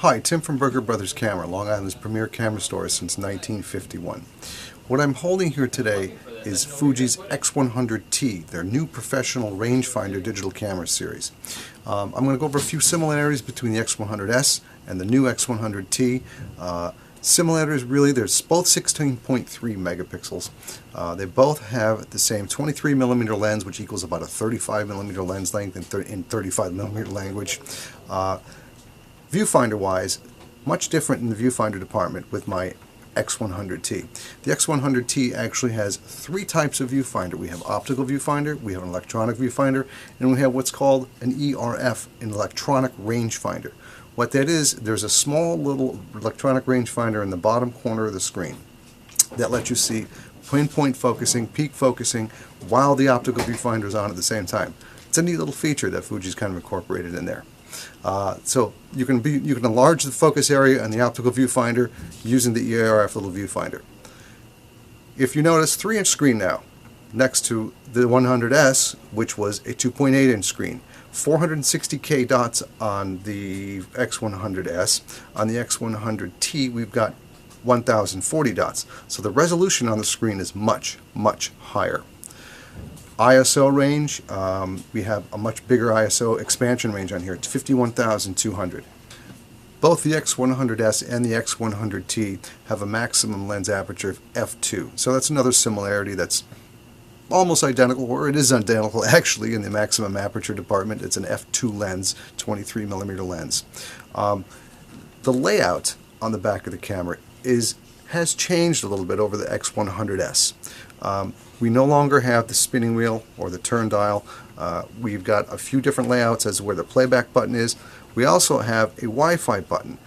Hi, Tim from Berger-Bros Camera, Long Island's premier camera store since 1951. What I'm holding here today is Fuji's X100T, their new professional rangefinder digital camera series. I'm going to go over a few similarities between the X100S and the new X100T. Similarities really, they're both 16.3 megapixels. They both have the same 23mm lens, which equals about a 35mm lens length in 35mm language. Viewfinder-wise, much different in the viewfinder department with my X100T. The X100T actually has three types of viewfinder. We have optical viewfinder, we have an electronic viewfinder, and we have what's called an ERF, an electronic rangefinder. What that is, there's a small little electronic rangefinder in the bottom corner of the screen that lets you see pinpoint focusing, peak focusing, while the optical viewfinder is on at the same time. It's a neat little feature that Fuji's kind of incorporated in there. So you can enlarge the focus area in the optical viewfinder using the ERF little viewfinder. If you notice, 3-inch screen now next to the 100S, which was a 2.8-inch screen. 460K dots on the X100S. On the X100T, we've got 1040 dots. So the resolution on the screen is much, much higher. ISO range, we have a much bigger ISO expansion range on here. It's 51,200. Both the X100S and the X100T have a maximum lens aperture of f2. So that's another similarity that's almost identical, or it is identical actually in the maximum aperture department. It's an f2 lens, 23mm lens. The layout on the back of the camera has changed a little bit over the X100S. We no longer have the spinning wheel or the turn dial. We've got a few different layouts as to where the playback button is. We also have a Wi-Fi button.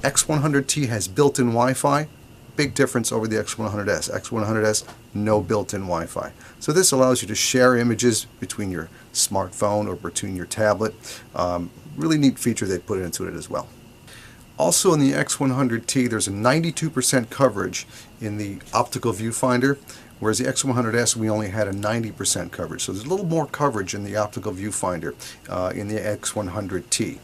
X100T has built-in Wi-Fi. Big difference over the X100S. X100S, no built-in Wi-Fi. So this allows you to share images between your smartphone or between your tablet. Really neat feature they put into it as well. Also in the X100T, there's a 92% coverage in the optical viewfinder, whereas the X100S, we only had a 90% coverage. So there's a little more coverage in the optical viewfinder in the X100T.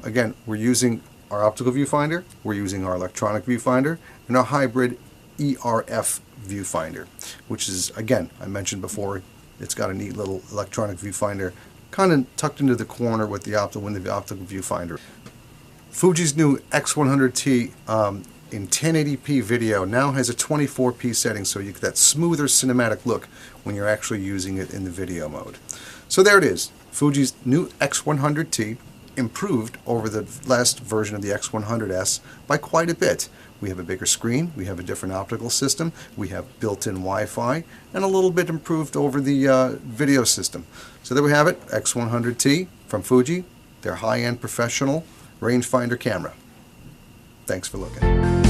Again, we're using our optical viewfinder, we're using our electronic viewfinder, and our hybrid ERF viewfinder, which is, again, I mentioned before, it's got a neat little electronic viewfinder kind of tucked into the corner with the optical viewfinder. Fuji's new X100T in 1080p video now has a 24p setting, so you get that smoother cinematic look when you're actually using it in the video mode. So there it is, Fuji's new X100T, improved over the last version of the X100S by quite a bit. We have a bigger screen, we have a different optical system, we have built-in Wi-Fi, and a little bit improved over the video system. So there we have it, X100T from Fuji, their high-end professional rangefinder camera. Thanks for looking.